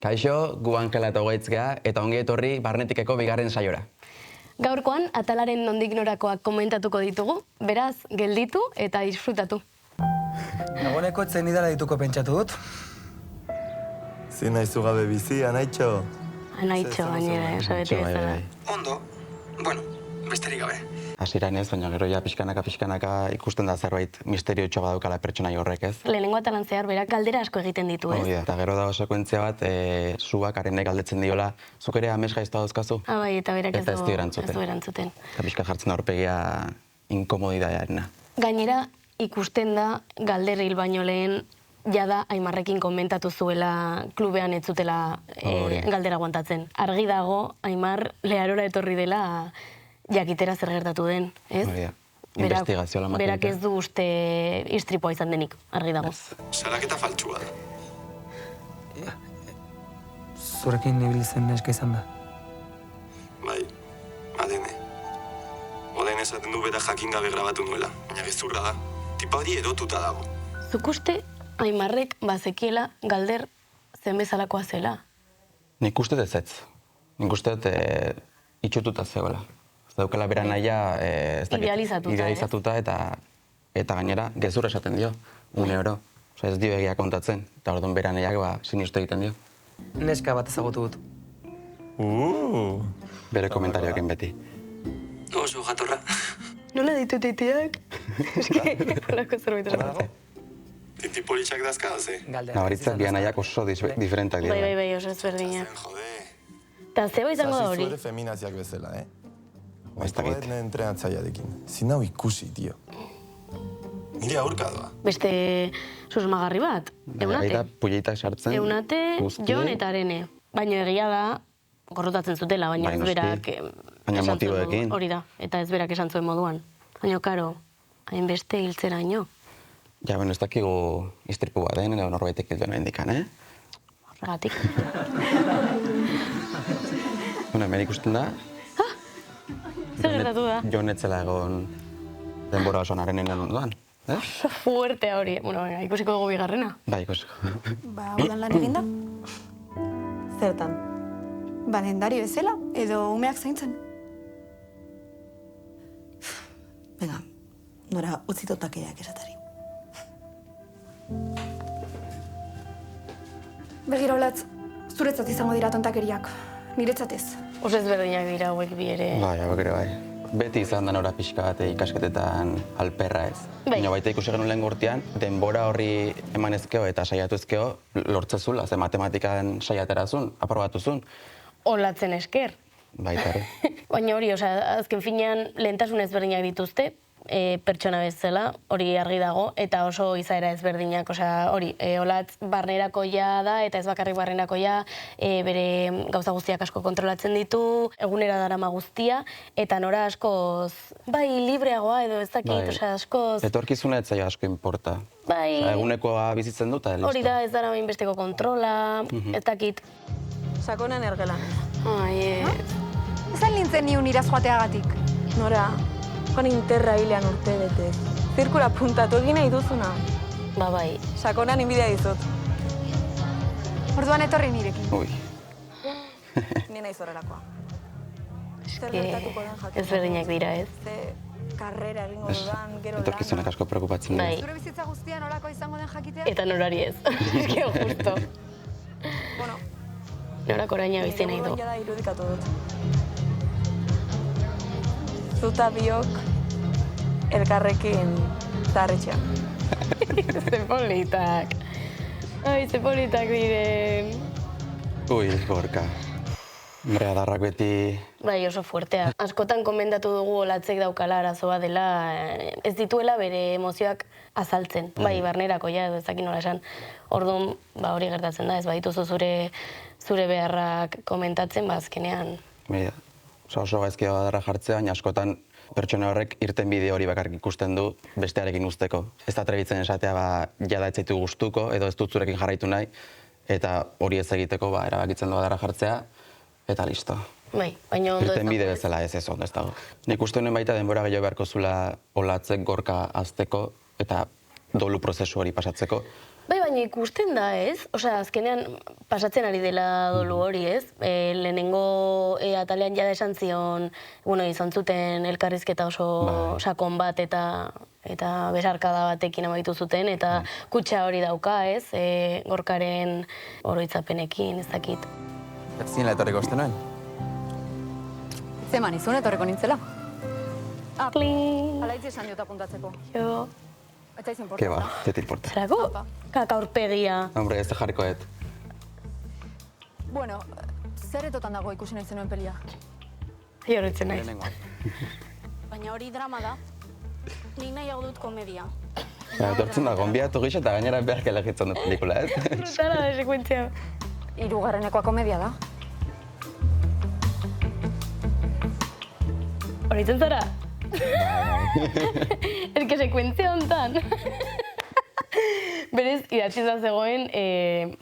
Kaixo, gu Angela eta Ogaitz gea, eta ongi etorri Barnetikeko bigarren saiora. Gaurkoan, atalaren nondik norakoak komentatuko ditugu, beraz, gelditu eta disfrutatu. Nagoneko etzen idala dituko pentsatu dut. Zin nahizu gabe bizi, Anaitxo? Anaitxo, gainera, beti bezala. Ondo, bueno, besterik gabe. Hasieran ez, baina gero ja pixkanaka ikusten da zerbait misteriotxo badaukala pertsonai horrek, ez? Lehenengo atalan zehar berak galdera asko egiten ditu, ez? Hori da, eta gero dago sekuentzia bat, zuak arenek galdetzen diola, zuk ere amets gaizta dauzkazu? Bai, eta berak Eta ez du erantzuten. Eta pixka jartzen aurpegia inkomodidadearena. Gainera, ikusten da galder hil baino lehen jada Aimarrekin komentatu zuela klubean ez zutela galdera aguantatzen. Argi dago, Aimar leharora etorri dela jakitera zer gertatu den, ez? Hori da, investigazio lan bat. Berak ez du uste istripua izan denik, argi dago. Salaketa faltsua da. Zurekin ibili zen neska izan da. Bai, Adene. Oden esaten du bera jakin gabe grabatu nuela, baina gezurra da. Tipa hori erotuta dago. Zuk uste Aimarrek bazekiela galder zen bezalakoa zela? Nik uste dezetz. Nik uste itxututa zegoela. Ez daukala bera nahia idealizatuta eta gainera gezur esaten dio, oro. Ez dio egia kontatzen, eta orduan bera nahiak sinistu egiten dio. Neska bat ezagutu dut. Bere komentarioekin beti. Oso jatorra. Nola ditut itiak? Eski, holako zerbait esatzen. Titi politxak dazka daze. Nabaritzak bian nahiak oso diferentak dira. Bai, oso ezberdinak. Jode. Eta zeba izango da hori? Zure feminaziak bezala, Ez dakit. Baito entrenatzaiarekin. Zin hau ikusi, tio. Nire aurka doa. Beste susmagarri bat, Eunate. Gaita puleitak sartzen. Eunate, Jon eta Arene. Baina egia da, gorrotatzen zutela, baina ez berak Baina esan zuen motiboekin. moduan. Hori da, eta ez berak esan zuen moduan. Baina, karo, hainbeste hiltzeraino. Ja, ez dakigu istripu bat den, edo norbaitek hilduen hendikan, Horregatik. Bueno, hemen ikusten da, Zer gertatu da? Jon etzela egon denbora osoan Arenen ondoan, ez? Oso fuertea hori. Bueno, venga, ikusiko dugu bigarrena. Bai, ikusiko. Ba, udan lan eginda? Zertan? Ba, lehendari bezala, edo umeak zaintzen. Venga, nora utzitotakeak esatari. Begira olatz, zuretzat izango dira tontakeriak, niretzat ez. Oso ezberdinak dira hauek bi ere. Bai, hauek ere bai. Beti izan da nora pixka bat ikasketetan alperra ez. Bai. Baina baita ikusi genuen lehen urtean, denbora horri emanezkeo eta saiatuzkeo lortzezula, ze matematikan saiaterazun, aprobatuzun. Olatzen esker. Baita ere. Baina hori, azken finean lehentasun ezberdinak dituzte, pertsona bezala, hori argi dago, eta oso izaera ezberdinak, hori, Olatz barnerakoia da, eta ez bakarrik barnerakoia, bere gauza guztiak asko kontrolatzen ditu, egunera darama guztia, eta nora askoz, bai, libreagoa edo ez dakit, askoz... Etorkizuna ez zaio asko importa. Bai, Egunekoa bizitzen dut, eta listo. hori da, ez dara besteko kontrola, ez dakit. Sakonan ergelan. Ai, Ezan nintzen niun iraz joateagatik. Nora, joan interra hilean urte bete. Zirkula puntatu egin nahi duzuna. ba bai. Sakonan inbidia dizut. Orduan etorri nirekin. Ui. Ni naiz horrelakoa. Zer Que gertatuko den jakin. ezberdinak dira, ez? Ze karrera egingo dudan, gero Etorkizunak asko preokupatzen dira. Bai. Zure bizitza guztian olako izango den jakitea? Eta norari ez. Eske justo. Bueno, Norak oraina bizi nahi du. nire da irudikatu dut. Zuta biok elkarrekin zarretxean. Ze politak. Ai, ze politak diren. Ui, Gorka. Hombre, adarrak beti... Bai, oso fuertea. Askotan komendatu dugu Olatzek daukala arazoa dela, ez dituela bere emozioak azaltzen. Bai, barnerakoia edo ezakin nola esan. Orduan, hori gertatzen da, ez badituzu zure beharrak komentatzen, azkenean. Mira, oso gaizki adarra jartzea, baina askotan pertsona horrek irten bide hori bakarrik ikusten du bestearekin usteko. Ez da trebitzen esatea, jada ez zaitu gustuko, edo ez dut zurekin jarraitu nahi, eta hori ez egiteko, erabakitzen du adarra jartzea, eta listo. Bai, baina ondo ez Irten bide bezala ez ondo ez dago. Nik uste honen baita denbora gehiago beharko zula Olatzek Gorka azteko, eta dolu prozesu hori pasatzeko. Bai, baina ikusten da, ez? Osea, azkenean pasatzen ari dela dolu hori, ez? Lehenengo atalean jada esan zion, bueno, izan zuten elkarrizketa oso sakon bat eta besarkada batekin amaitu zuten, eta kutxa hori dauka, ez? Gorkaren oroitzapenekin, ez dakit. Zinela etorriko uste nuen? Zeman izun etorriko nintzela. Kling! Alaitzi esan diot apuntatzeko. Jo, Ez zaiz Ke importa. ba, ez importa. zerako? Kaka aurpegia. Hombre, ez da jarriko et. Bueno, zer etotan dago ikusi nahi zenuen pelia? Jorritzen naiz. Baina hori drama da. Nik nahiago dut komedia. Etortzen da, gonbiatu gisa eta gainera behark elegitzen du pelikula, ez? Brutala da sekuentzia. Hirugarrenekoa komedia da. Horitzen zara? Ez que sekuentzia hontan. Berez, idatzi da zegoen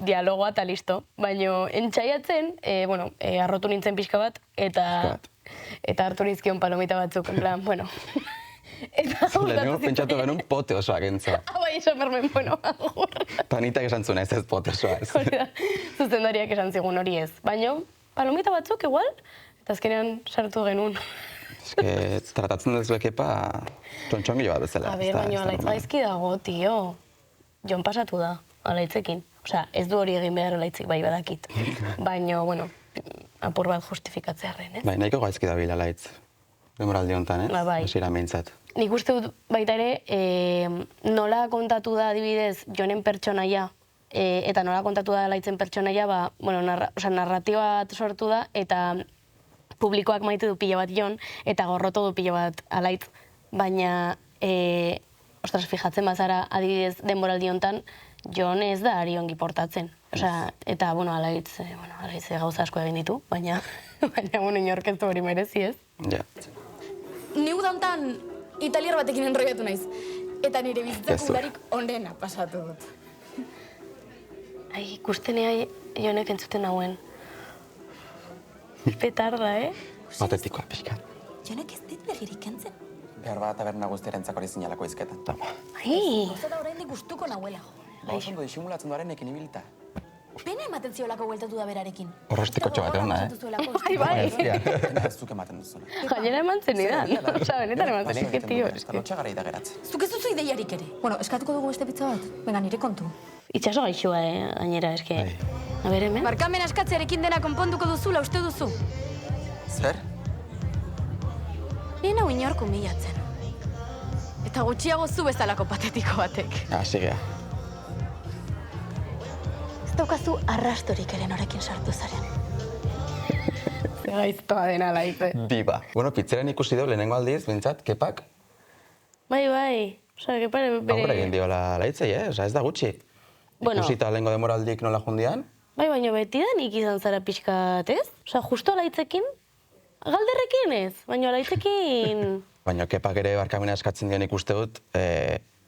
dialogoa eta listo. Baina entxaiatzen, arrotu nintzen pixka bat, eta hartu nizkion palomita batzuk, en plan, bueno. Lehenengo pentsatu genuen pote osoa gentza. Bai, esan bermen, bueno, agur. Tanitak esan zuen ez pote osoa, ez. Hori da, zuzendariak esan zigun hori ez. Baina, palomita batzuk, igual, eta azkenean sartu genuen. Ez que tratatzen dezu ekepa txontxongilo bat bezala. A ber, baina alaitz gaizki dago, tio. Jon pasatu da, alaitzekin. Osea, ez du hori egin behar alaitzik bai badakit. Baina, bueno, apur bat justifikatzearen, ez? Bai, nahiko gaizki dabil alaitz. Demoraldi honetan, ez? Ba, bai. Hasiera meintzat. Nik uste dut baita ere, nola kontatu da adibidez Jonen pertsonaia, eta nola kontatu da alaitzen pertsonaia, narratiba bat sortu da, eta publikoak maite du pila bat Jon, eta gorroto du pila bat alaitz, baina, ostras, fijatzen bazara adibidez denboraldi honetan, Jon ez da ari ongi portatzen. Osea, eta, alaitz gauza asko egin ditu, baina, inork ez du hori merezi, ez? Ja. Ni uda hontan italiar batekin enroiatu naiz. Eta nire bizitzak udarik onena pasatu dut. Ai, ikustenea Jonek entzuten hauen. Petarda, Patetikoa, pixka. Jonek ez dit begirik kentzen. Behar bat taberna guztiarentzako hori zinalako izketan. Toma. Ai, Oso da oraindik gustuko nahuela. Oso ondo disimulatzen duaren ekin ibilita. Pena ematen ziolako bueltatu da berarekin. Horrostikotxo bat egon, bai. Ez zuk ematen duzuna. Gainera eman zenidan. Osea, benetan eman zenidan, tio. Lotxa gara idageratzen. Zuk ez duzu ideiarik ere. Bueno, eskatuko dugu beste pizza bat? Venga, nire kontu. Itxaso gaixoa, gainera, eske. A ber, hemen? Barkamen askatzearekin dena konponduko duzula uste duzu. Zer? Ni nau inork humilatzen. Eta gutxiago zu bezalako patetiko batek. Sigea. Ez daukazu arrastorik ere norekin sartu zaren. Ze gaiztoa dena laize. Diba. Bueno, pizzeren ikusi du lehenengo aldiz, bintzat, kepak. Bai. Osea, que pare bere... Aurre egin diola laitzei, Osea, ez da gutxi. Bueno. Ikusita lehengo demoraldik nola jundian. Bai, baina beti da nik izan zara pixkat, ez? Osea, justo alaitzekin, galderrekin ez, baina alaitzekin... Baina kepak ere barkamena eskatzen dion ikuste dut,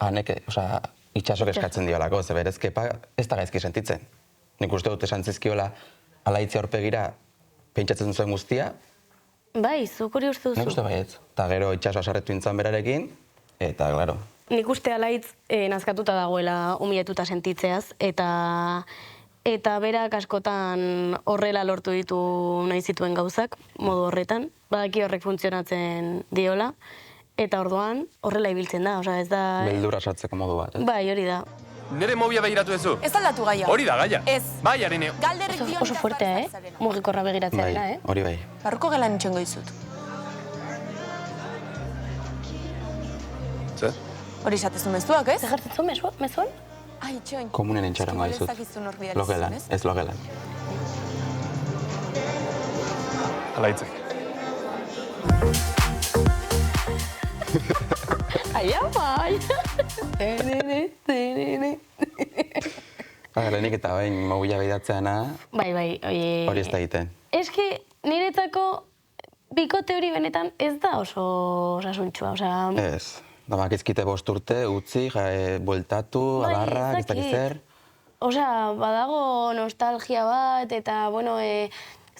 haneke, osea, itxasok eskatzen diolako, ze berez kepak ez da gaizki sentitzen. Nik uste dut esan zizkiola alaitzi aurpegira pentsatzen zuen guztia, Bai, zuk hori uste nik duzu. uste baietz. Eta gero itxaso asarretu intzan berarekin, eta, claro, Nik uste alaitz nazkatuta dagoela humilatuta sentitzeaz, eta berak askotan horrela lortu ditu nahi zituen gauzak, modu horretan, badaki horrek funtzionatzen diola, eta orduan horrela ibiltzen da, osea ez da... beldurra sartzeko modu bat, Bai, hori da. Nere mobia begiratu ezu? Ez aldatu gaia. Hori da gaia. Ez. Bai, Arine. Galderrik Oso, dion oso fuertea, Mugikorra begiratzea Bai, dela, hori bai. Barruko gelan itxengo dizut. Zer? Hori esatezu mezuak, ez? Zer jartzen zuen mezuan? Ai, itxoin. Komunen entxarango dizut. Ezakizu nor bidali Logelan, zizun, ez? ez logelan. Alaitzek. Ai, amai! Lehenik eta bain mobila behidatzeana, Bai, hori ez da egiten. Eske, niretzako bikote hori benetan ez da oso osasuntxua, osea... Ez, damak izkite 5 urte, utzi, bueltatu, Bai, adarrak, ez dakit zer. Osea, badago nostalgia bat, eta, bueno, ez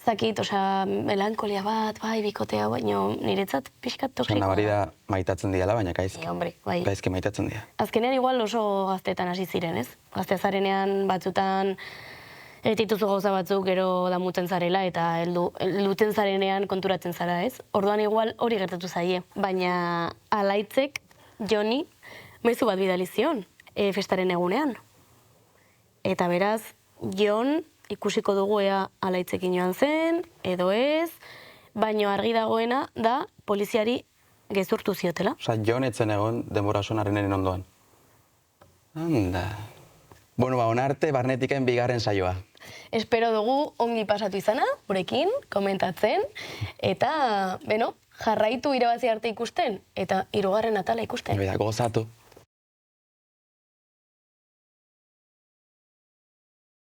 zakit, osea, melankolia bat, bai, bikotea, baino niretzat pixkat toxikoa. Nabari da maitatzen diala, baina gaizki. Hombre, bai. Gaizki maitatzen dira. Azkenean igual oso gaztetan hasi ziren, ez? Gazte zarenean batzutan egitituzu gauza batzuk gero damuten zarela eta luten zarenean konturatzen zara, ez? Orduan igual hori gertatu zaie. Baina Alaitzek Joni mezu bat bidali zion festaren egunean. Eta beraz, Jon ikusiko dugu ea Alaitzekin joan zen, edo ez, baino argi dagoena da poliziari gezurtu ziotela. Osa, Jon etzen egon denbora sonarreneren ondoan. Anda. Bueno, onarte barnetiken bigarren saioa. Espero dugu ongi pasatu izana, gurekin, komentatzen, eta, beno, jarraitu irabazi arte ikusten, eta hirugarren atala ikusten. Gozatu.